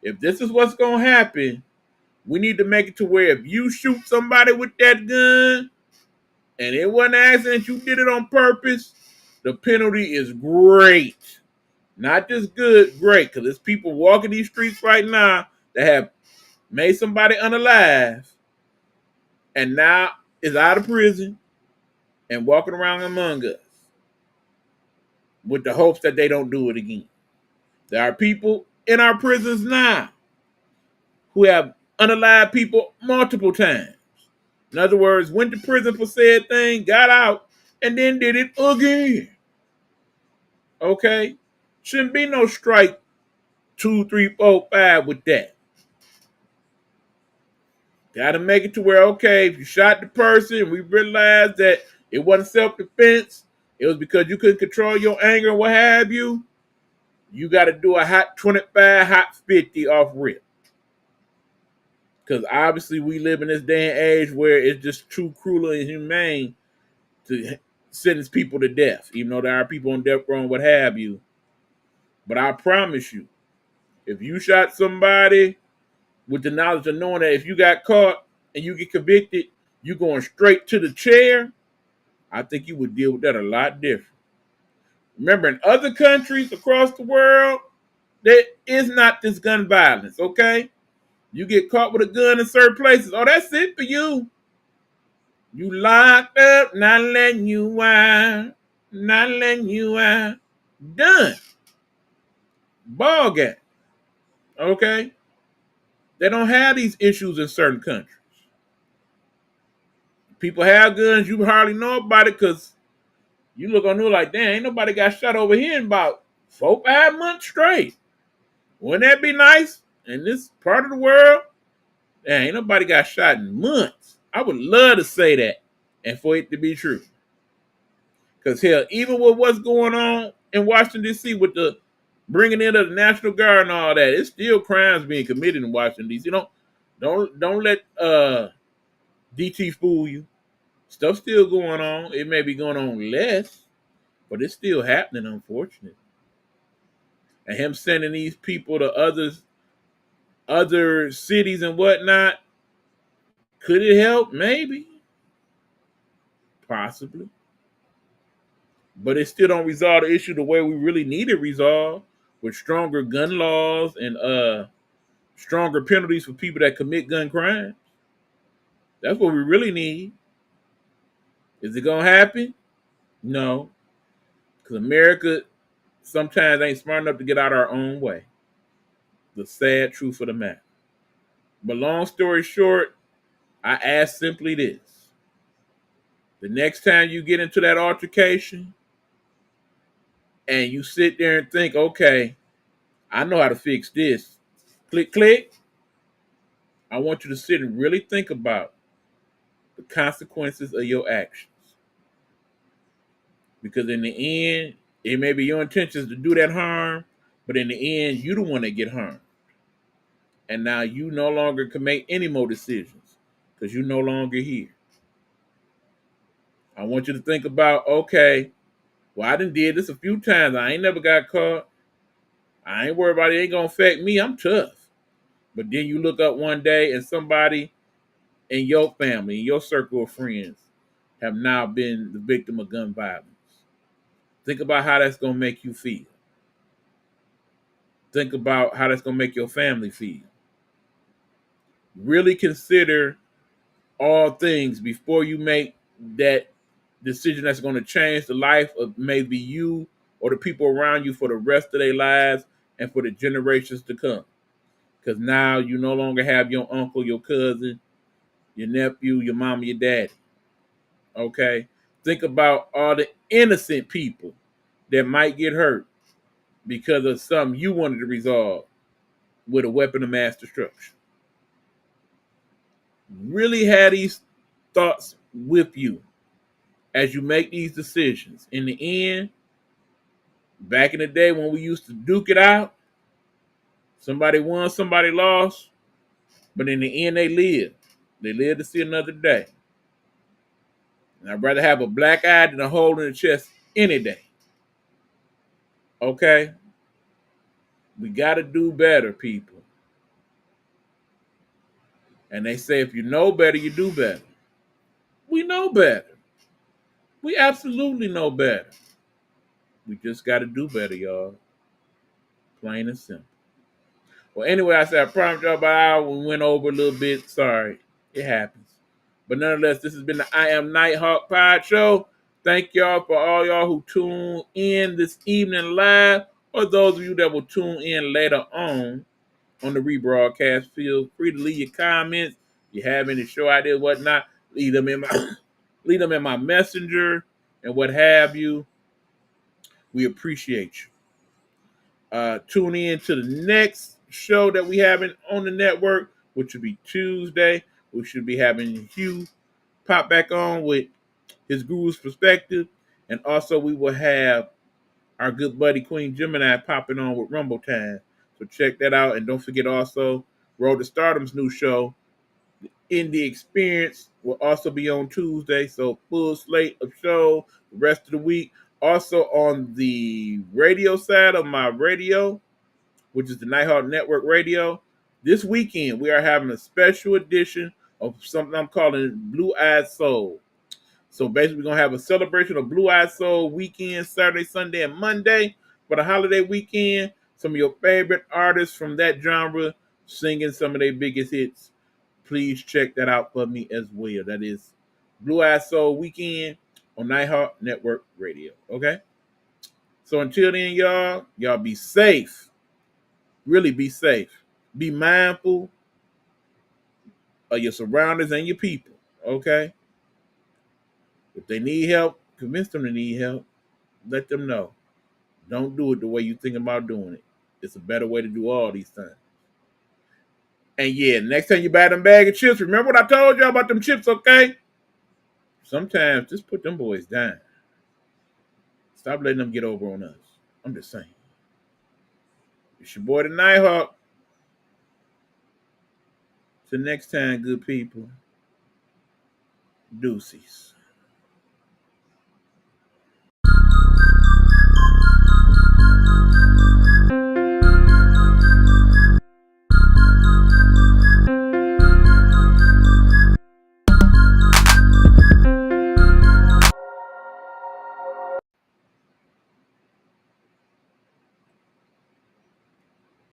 if this is what's going to happen, we need to make it to where if you shoot somebody with that gun and it wasn't an accident, you did it on purpose, the penalty is great. Not just good, great. Because there's people walking these streets right now that have made somebody unalive and now is out of prison and walking around among us with the hopes that they don't do it again. There are people in our prisons now who have unalive people multiple times. In other words, went to prison for said thing, got out, and then did it again. Okay? Shouldn't be no strike 2, 3, 4, 5 with that. Gotta make it to where, okay, if you shot the person, we realized that it wasn't self-defense, it was because you couldn't control your anger and what have you, you gotta do a hot 25, hot 50 off rip. Because obviously we live in this day and age where it's just too cruel and inhumane to sentence people to death, even though there are people on death row and what have you. But I promise you, if you shot somebody with the knowledge of knowing that if you got caught and you get convicted, you going straight to the chair, I think you would deal with that a lot different. Remember, in other countries across the world, there is not this gun violence, okay? You get caught with a gun in certain places. Oh, that's it for you. You locked up, not letting you out. Not letting you out. Done. Ball game. Okay? They don't have these issues in certain countries. People have guns, you hardly know about it because you look on there like, damn, ain't nobody got shot over here in about 4-5 months straight. Wouldn't that be nice? In this part of the world, damn, ain't nobody got shot in months. I would love to say that and for it to be true. Because hell, even with what's going on in Washington, D.C. with the bringing in of the National Guard and all that, it's still crimes being committed in Washington, D.C. Don't let DT fool you. Stuff's still going on. It may be going on less, but it's still happening, unfortunately. And him sending these people to other cities and whatnot, could it help? Maybe. Possibly. But it still don't resolve the issue the way we really need it resolved, with stronger gun laws and stronger penalties for people that commit gun crimes. That's what we really need. Is it gonna happen? No. Because America sometimes ain't smart enough to get out our own way. The sad truth of the matter. But long story short, I ask simply this. The next time you get into that altercation and you sit there and think, okay, I know how to fix this. Click, click. I want you to sit and really think about the consequences of your actions. Because in the end, it may be your intentions to do that harm, but in the end, you the one that get harmed. And now you no longer can make any more decisions because you're no longer here. I want you to think about, okay, well, I done did this a few times. I ain't never got caught. I ain't worried about it. It ain't going to affect me. I'm tough. But then you look up one day and somebody in your family, in your circle of friends, have now been the victim of gun violence. Think about how that's going to make you feel. Think about how that's going to make your family feel. Really consider all things before you make that decision that's going to change the life of maybe you or the people around you for the rest of their lives and for the generations to come. Because now you no longer have your uncle, your cousin, your nephew, your mom, your daddy. Okay? Think about all the innocent people that might get hurt because of something you wanted to resolve with a weapon of mass destruction. Really have these thoughts with you as you make these decisions. In the end, back in the day when we used to duke it out, somebody won, somebody lost, but in the end they lived. They lived to see another day. And I'd rather have a black eye than a hole in the chest any day. Okay? We got to do better, people. And they say if you know better, you do better. We know better. We absolutely know better. We just got to do better, y'all. Plain and simple. Well, anyway, I said I promised y'all about an hour. We went over a little bit. Sorry. It happens. But nonetheless, this has been the I Am Nighthawk Pod Show. Thank y'all for all y'all who tune in this evening live, or those of you that will tune in later on the rebroadcast. Feel free to leave your comments. If you have any show ideas, whatnot, leave them in my messenger and what have you. We appreciate you. Tune in to the next show that we have on the network, which will be Tuesday. We should be having Hugh pop back on with his Guru's Perspective. And also we will have our good buddy Queen Gemini popping on with Rumble Time. So check that out. And don't forget also Road to Stardom's new show, Indie Experience, will also be on Tuesday. So full slate of show the rest of the week. Also on the radio side of my radio, which is the Nighthawk Network Radio, this weekend we are having a special edition of something I'm calling Blue Eyed Soul. So basically we're going to have a celebration of Blue Eyed Soul weekend, Saturday, Sunday, and Monday for the holiday weekend. Some of your favorite artists from that genre singing some of their biggest hits. Please check that out for me as well. That is Blue Eyed Soul Weekend on Nighthawk Network Radio. Okay? So until then, y'all be safe. Really be safe. Be mindful of your surroundings and your people. Okay? If they need help, convince them to need help. Let them know. Don't do it the way you think about doing it. It's a better way to do all these things. And yeah, next time you buy them bag of chips, remember what I told y'all about them chips, okay? Sometimes just put them boys down. Stop letting them get over on us. I'm just saying. It's your boy the Nighthawk. Till next time, good people. Deuces.